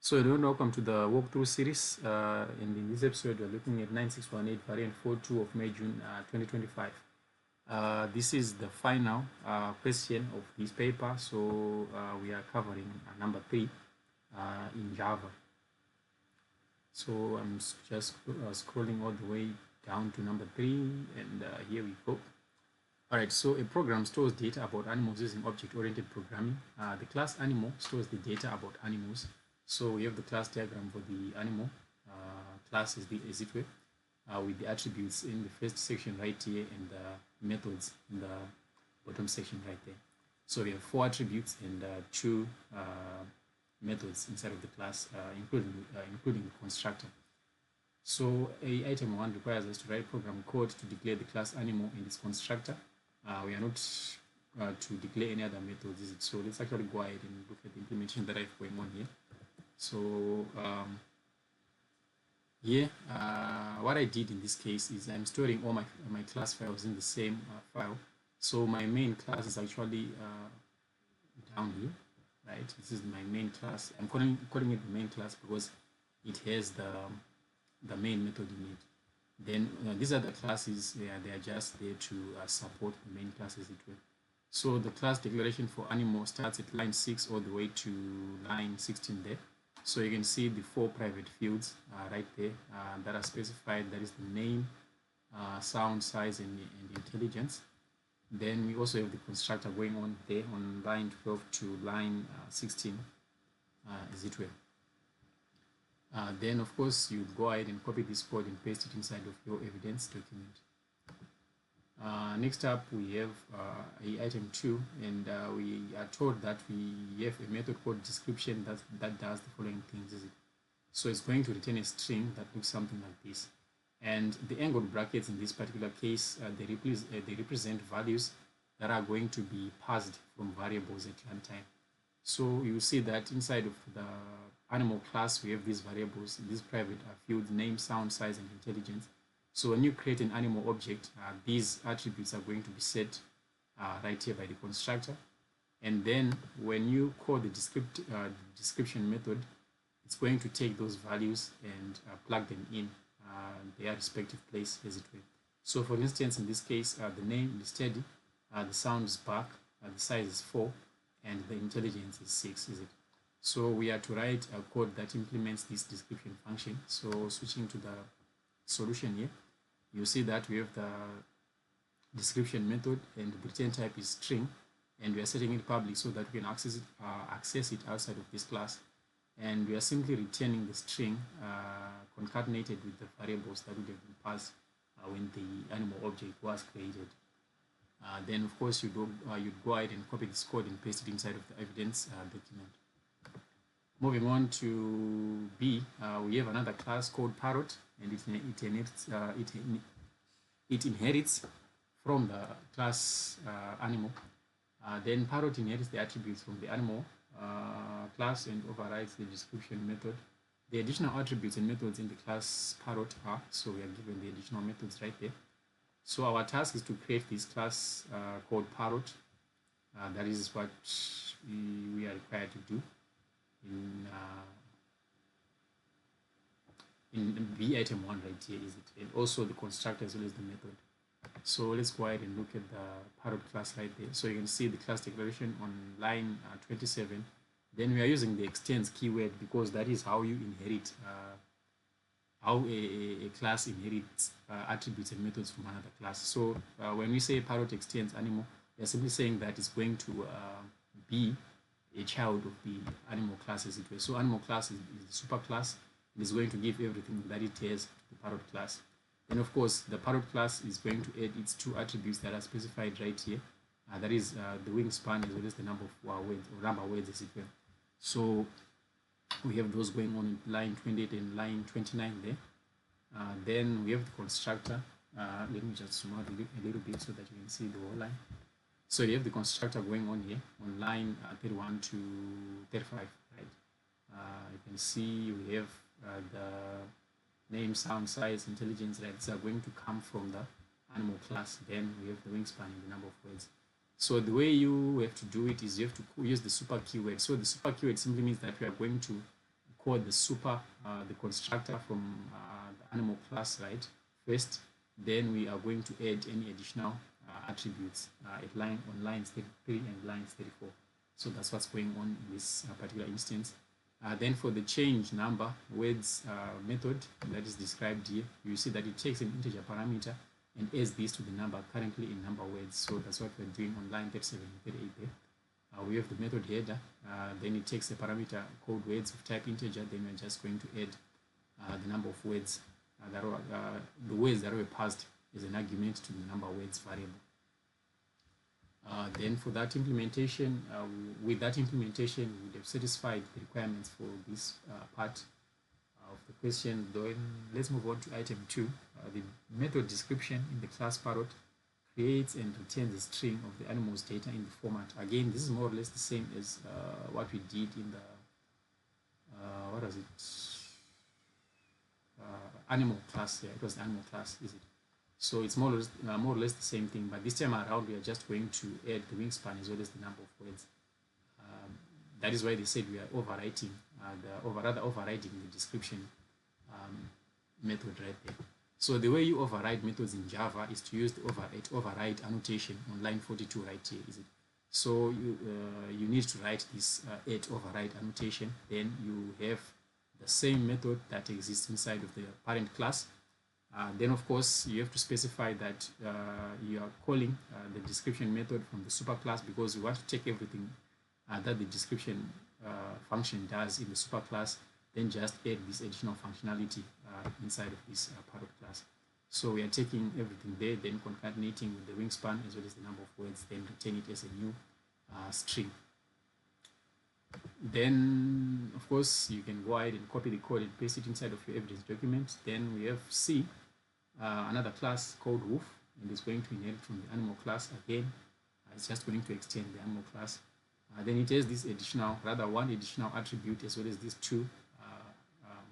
So hello and welcome to the walkthrough series. And in this episode, we're looking at 9618 variant 42 of May June 2025. This is the final question of this paper. So we are covering number 3 in Java. So I'm just scrolling all the way down to number 3, and here we go. All right, so a program stores data about animals using object-oriented programming. The class animal stores the data about animals. So we have the class diagram for the animal. Class is it way, with the attributes in the first section right here and the methods in the bottom section right there. So we have 4 attributes and 2 methods inside of the class, including the constructor. So a item 1 requires us to write program code to declare the class animal and its constructor. We are not to declare any other methods, is it? So let's actually go ahead and look at the implementation that I have going on here. So here, what I did in this case is I'm storing all my class files in the same file. So my main class is actually down here, right? This is my main class. I'm calling it the main class because it has the main method in it. Then these are the classes. They are just there to support the main classes it will. So the class declaration for animal starts at line 6 all the way to line 16 there. So you can see the 4 private fields right there that are specified. That is the name, sound, size, and intelligence. Then we also have the constructor going on there on line 12 to line 16 as it will. Then of course you go ahead and copy this code and paste it inside of your evidence document. Next up we have item 2, and we are told that we have a method called description that does the following things, is it? So it's going to return a string that looks something like this, and the angled brackets in this particular case they represent values that are going to be passed from variables at runtime. So you see that inside of the animal class we have these variables, these private fields: name, sound, size, and intelligence. So when you create an animal object, these attributes are going to be set right here by the constructor. And then when you call the description method, it's going to take those values and plug them in their respective place, as it were. So for instance, in this case, the name is steady, the sound is back, the size is 4, and the intelligence is 6, is it? So we are to write a code that implements this description function. So switching to the solution here, you see that we have the description method and the return type is string, and we are setting it public so that we can access it outside of this class, and we are simply returning the string concatenated with the variables that would have been passed when the animal object was created. Then of course you'd go ahead and copy this code and paste it inside of the evidence document. Moving on to B, we have another class called parrot, and it inherits from the class animal. Then parrot inherits the attributes from the animal class and overrides the description method. The additional attributes and methods in the class parrot are, so we are given the additional methods right there. So our task is to create this class called parrot. That is what we are required to do in B item 1 right here, is it? And also the constructor as well as the method. So let's go ahead and look at the parrot class right there. So you can see the class declaration on line 27. Then we are using the extends keyword because that is how you inherit, how a class inherits attributes and methods from another class. So when we say parrot extends animal, we are simply saying that it's going to be a child of the animal class, as it were. So animal class is the super class. It is going to give everything that it has to the parrot class. And of course, the parrot class is going to add its 2 attributes that are specified right here. That is the wingspan as well as the number of words, or number of words, as it were. So we have those going on in line 28 and line 29 there. Then we have the constructor. Let me just zoom out a little bit so that you can see the whole line. So you have the constructor going on here on line 31 to 35, right? You can see we have the name, sound, size, intelligence, right? These are going to come from the animal class. Then we have the wingspan and the number of words. So the way you have to do it is you have to use the super keyword. So the super keyword simply means that we are going to call the constructor from the animal class, right? First, then we are going to add any additional attributes on lines 33 and lines 34. So that's what's going on in this particular instance. Then for the change number words method that is described here, you see that it takes an integer parameter and adds this to the number currently in number words. So that's what we're doing on line 37 and 38 there. We have the method header, then it takes a parameter called words of type integer, then we're just going to add the number of words the words that were passed as an argument to the number words variable. Then for that implementation, with that implementation, we would have satisfied the requirements for this part of the question. Then let's move on to item 2. The method description in the class parrot creates and returns a string of the animal's data in the format. Again, this is more or less the same as what we did in the what was it? Animal class. Yeah, it was the animal class, is it? So it's more or less the same thing, but this time around we are just going to add the wingspan as well as the number of words. That is why they said we are overriding the description method right there. So the way you override methods in Java is to use the override annotation on line 42 right here, is it? So you need to write this override annotation. Then you have the same method that exists inside of the parent class. Then of course you have to specify that you are calling the description method from the superclass, because we want to take everything that the description function does in the superclass, then just add this additional functionality inside of this parrot class. So we are taking everything there, then concatenating with the wingspan as well as the number of words, then return it as a new string. Then of course you can go ahead and copy the code and paste it inside of your evidence document. Then we have C, another class called Wolf, and it's going to inherit from the animal class again. It's just going to extend the animal class. Then it has this one additional attribute as well as these two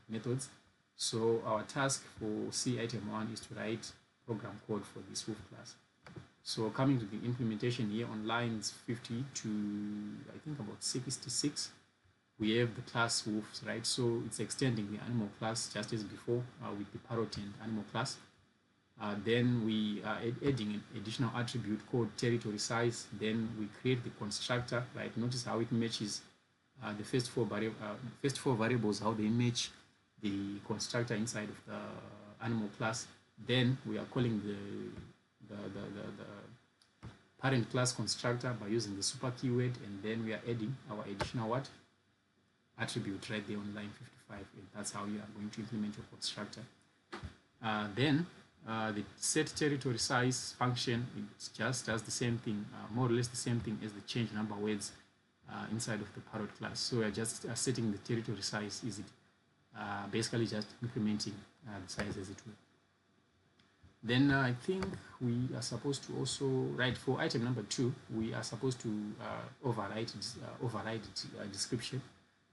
methods. So our task for C item 1 is to write program code for this Wolf class. So coming to the implementation here on lines 50 to I think about 66, we have the class Wolves, right? So it's extending the animal class just as before with the parrot and animal class. Then we are adding an additional attribute called territory size. Then we create the constructor, right? Notice how it matches the first four variables, how they match the constructor inside of the animal class. Then we are calling the parent class constructor by using the super keyword, and then we are adding our additional attribute right there on line 55, and that's how you are going to implement your constructor. Then the set territory size function, it just does the same thing, more or less the same thing as the change number words inside of the parrot class. So we are just setting the territory size, is it basically just incrementing the size as it will. Then I think we are supposed to also write for item number 2, we are supposed to override description,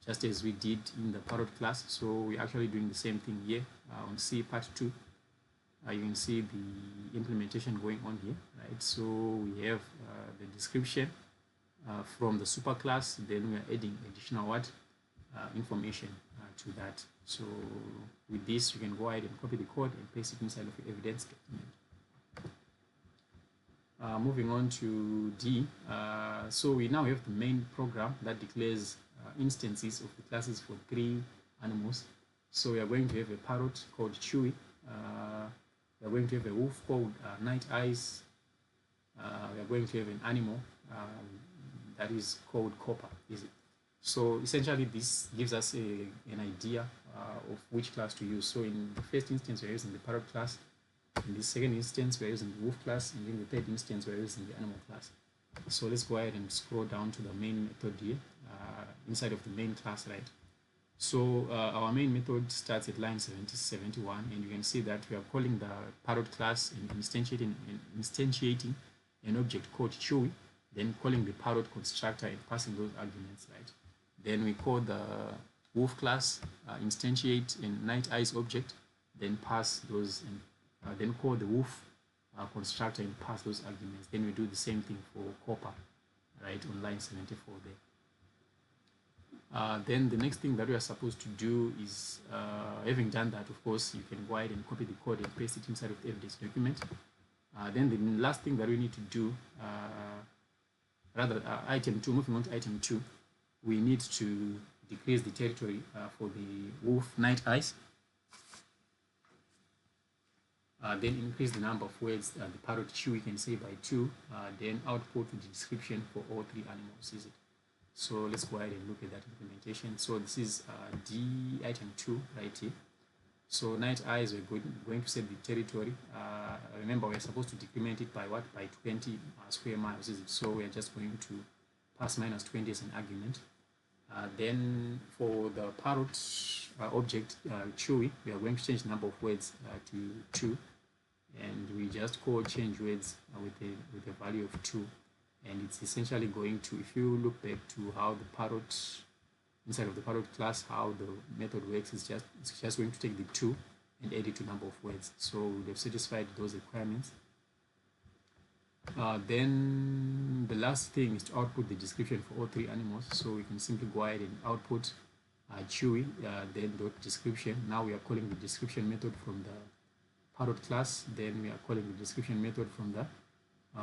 just as we did in the parrot class. So we're actually doing the same thing here on C part 2. You can see the implementation going on here, right? So we have the description from the superclass, then we are adding additional information to that. So with this, you can go ahead and copy the code and paste it inside of your evidence document. Moving on to D, so we now have the main program that declares instances of the classes for 3 animals. So we are going to have a parrot called Chewy. We are going to have a wolf called Night Eyes. We are going to have an animal that is called Copper, is it? So essentially this gives us an idea of which class to use. So in the first instance we're using the parrot class, in the second instance we're using the wolf class, and in the third instance we're using the animal class. So let's go ahead and scroll down to the main method here, inside of the main class, right? So our main method starts at line 71, and you can see that we are calling the parrot class and instantiating an object called Chewy, then calling the parrot constructor and passing those arguments, right? Then we call the wolf class, instantiate a Night Eyes object, then pass those, and then call the wolf constructor and pass those arguments. Then we do the same thing for Copper, right, on line 74 there. Then the next thing that we are supposed to do is, having done that, of course, you can go ahead and copy the code and paste it inside of the evidence document. Then the last thing that we need to do, item 2, moving on to item 2, we need to decrease the territory for the wolf night eyes. Then increase the number of words the parrot chewy can say by 2. Then output the description for all 3 animals. Is it? So let's go ahead and look at that implementation. So this is D item 2 right here. So night eyes, we're going to set the territory. Remember, we're supposed to decrement it by what? By 20 square miles, is it? So we're just going to pass minus 20 as an argument. Then for the parrot object chewy, we are going to change the number of words to 2, and we just call change words with a value of 2, and it's essentially going to, if you look back to how the parrot, inside of the parrot class, how the method works, it's just going to take the 2 and add it to number of words. So we have satisfied those requirements. Then the last thing is to output the description for all 3 animals. So we can simply go ahead and output chewy, then dot description. Now we are calling the description method from the parrot class, then we are calling the description method from the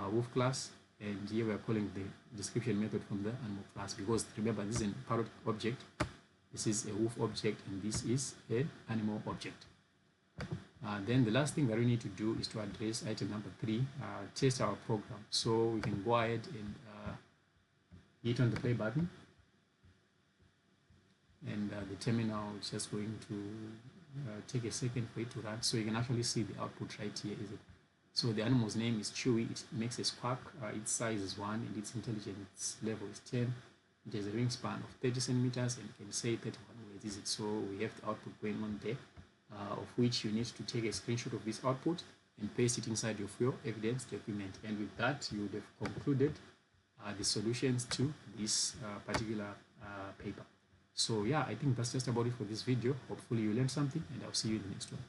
wolf class, and here we are calling the description method from the animal class, because remember, this is a parrot object, this is a wolf object, and this is an animal object. Then the last thing that we need to do is to address item number 3, test our program. So we can go ahead and hit on the play button, and the terminal is just going to take a second for it to run, so you can actually see the output right here, is it? So the animal's name is Chewy, it makes a squawk, its size is 1, and its intelligence level is 10. It has a wingspan of 30 centimeters and can say 31 words, is it? So we have the output going on there, of which you need to take a screenshot of this output and paste it inside of your evidence document. And with that, you would have concluded the solutions to this particular paper. So yeah, I think that's just about it for this video. Hopefully you learned something, and I'll see you in the next one.